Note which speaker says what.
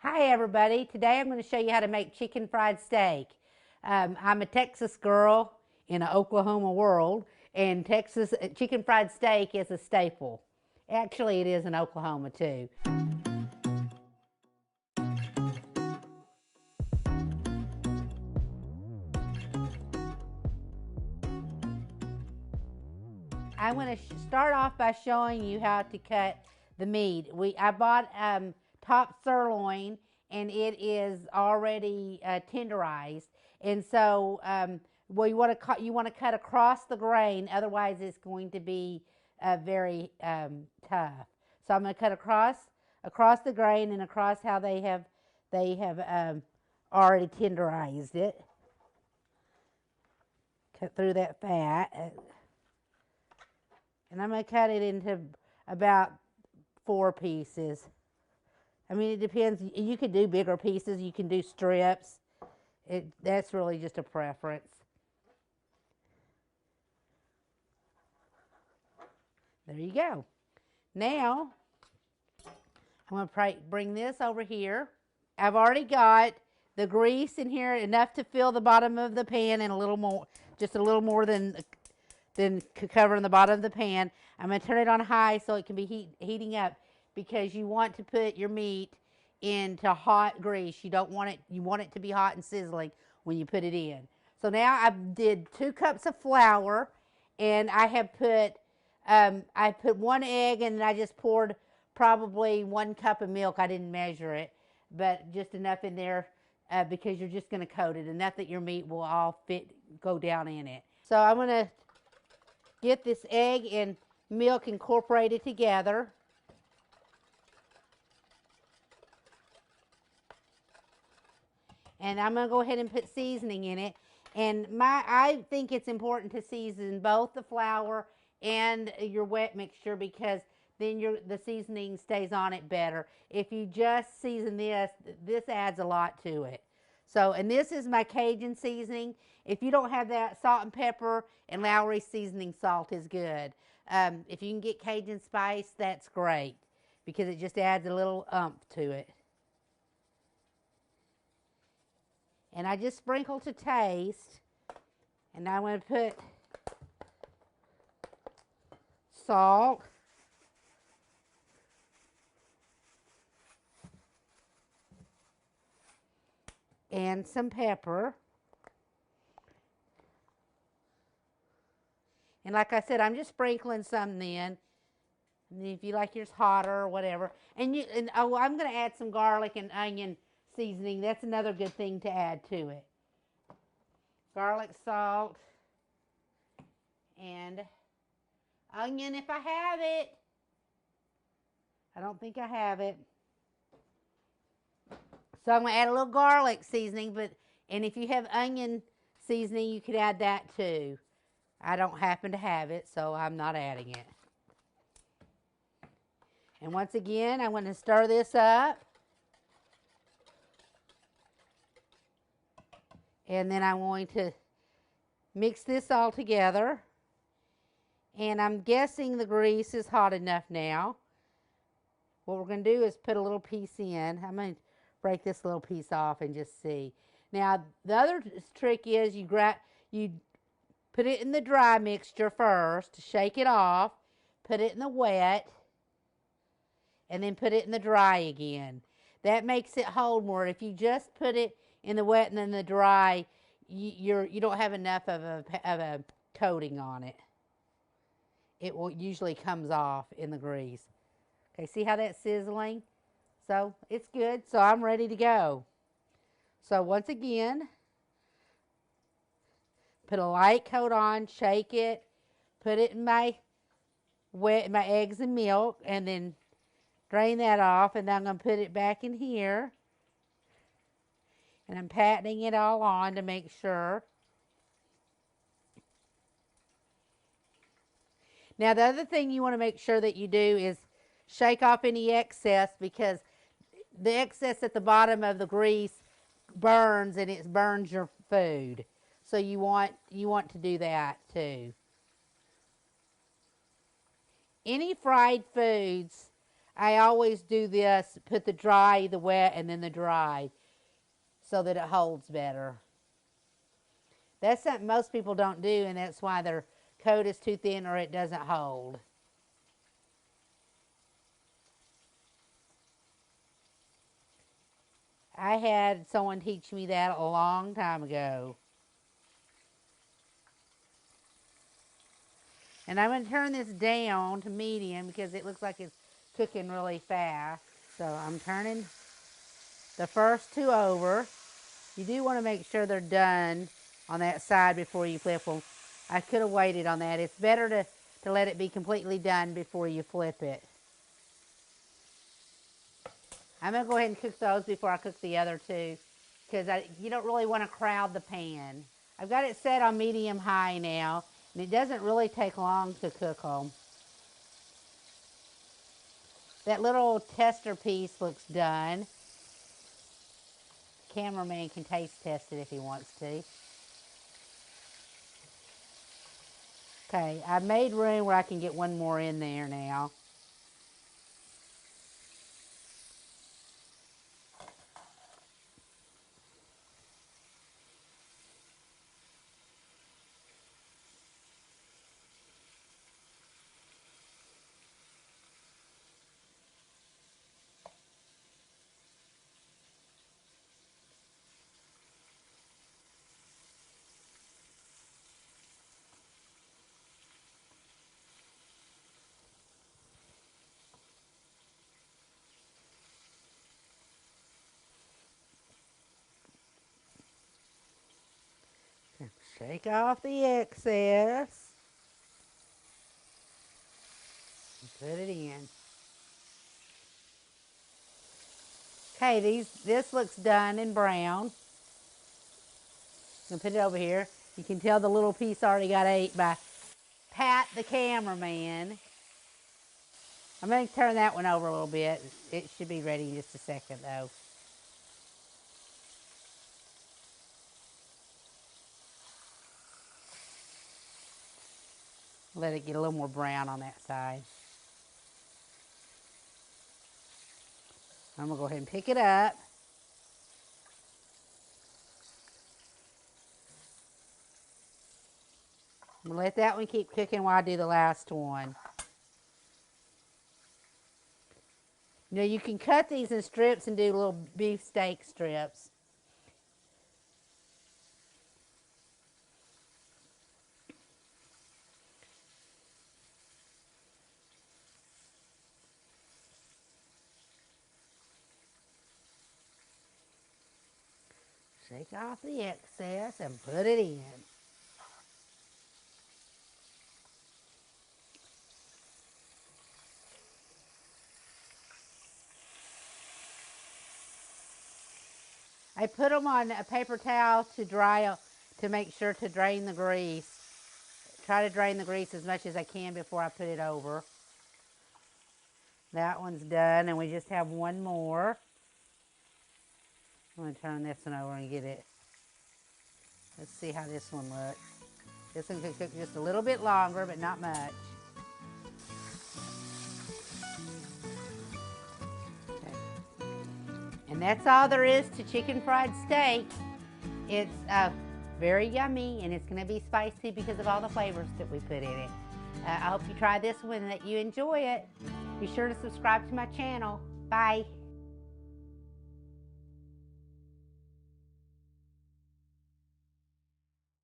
Speaker 1: Hi everybody, today I'm going to show you how to make chicken fried steak. I'm a Texas girl in an Oklahoma world, and Texas chicken fried steak is a staple. Actually, it is in Oklahoma too. I'm going to start off by showing you how to cut the meat. I bought top sirloin, and it is already tenderized, and so well, you want to cut across the grain, otherwise it's going to be very tough. So I'm going to cut across the grain and across how they have already tenderized it. Cut through that fat. And I'm going to cut it into about 4 pieces. I mean, it depends. You could do bigger pieces. You can do strips. That's really just a preference. There you go. Now, I'm going to bring this over here. I've already got the grease in here, enough to fill the bottom of the pan, and a little more, just a little more than covering the bottom of the pan. I'm going to turn it on high so it can be heating up, because you want to put your meat into hot grease. You want it to be hot and sizzling when you put it in. So now I did 2 cups of flour, and I have put I put 1 egg, and I just poured probably 1 cup of milk. I didn't measure it, but just enough in there because you're just going to coat it, enough that your meat will all go down in it. So I'm going to get this egg and milk incorporated together. And I'm going to go ahead and put seasoning in it. And I think it's important to season both the flour and your wet mixture, because then the seasoning stays on it better. If you just season this adds a lot to it. So, and this is my Cajun seasoning. If you don't have that, salt and pepper and Lawry seasoning salt is good. If you can get Cajun spice, that's great, because it just adds a little oomph to it. And I just sprinkle to taste. And I'm going to put salt. And some pepper. And like I said, I'm just sprinkling some then. And if you like yours hotter or whatever. And I'm going to add some garlic and onion seasoning. That's another good thing to add to it. Garlic, salt, and onion if I have it. I don't think I have it. So I'm going to add a little garlic seasoning, and if you have onion seasoning, you could add that too. I don't happen to have it, so I'm not adding it. And once again, I'm going to stir this up. And then I'm going to mix this all together. And I'm guessing the grease is hot enough now. What we're going to do is put a little piece in. I'm going to break this little piece off and just see. Now, the other trick is you put it in the dry mixture first, shake it off, put it in the wet, and then put it in the dry again. That makes it hold more. If you just put it in the wet and then the dry, you don't have enough of a coating on it. It usually comes off in the grease. Okay, see how that's sizzling? So it's good. So I'm ready to go. So once again, put a light coat on, shake it, put it in my eggs and milk, and then drain that off. And then I'm going to put it back in here. And I'm patting it all on to make sure. Now, the other thing you want to make sure that you do is shake off any excess, because the excess at the bottom of the grease burns, and it burns your food. So you want to do that too. Any fried foods, I always do this, put the dry, the wet, and then the dry so that it holds better. That's something most people don't do, and that's why their coat is too thin or it doesn't hold. I had someone teach me that a long time ago. And I'm going to turn this down to medium because it looks like it's cooking really fast. So I'm turning the first two over. You do want to make sure they're done on that side before you flip them. I could have waited on that. It's better to let it be completely done before you flip it. I'm going to go ahead and cook those before I cook the other two because you don't really want to crowd the pan. I've got it set on medium-high now, and it doesn't really take long to cook them. That little tester piece looks done. The cameraman can taste test it if he wants to. Okay, I've made room where I can get one more in there now. Shake off the excess. And put it in. Okay, this looks done and brown. I'm going to put it over here. You can tell the little piece already got ate by Pat the cameraman. I'm going to turn that one over a little bit. It should be ready in just a second though. Let it get a little more brown on that side. I'm going to go ahead and pick it up. I'm going to let that one keep cooking while I do the last one. You know, you can cut these in strips and do little beef steak strips. Shake off the excess and put it in. I put them on a paper towel to dry, to make sure to drain the grease. Try to drain the grease as much as I can before I put it over. That one's done, and we just have one more. I'm going to turn this one over and get it. Let's see how this one looks. This one could cook just a little bit longer, but not much. Okay. And that's all there is to chicken fried steak. It's very yummy, and it's going to be spicy because of all the flavors that we put in it. I hope you try this one and that you enjoy it. Be sure to subscribe to my channel. Bye.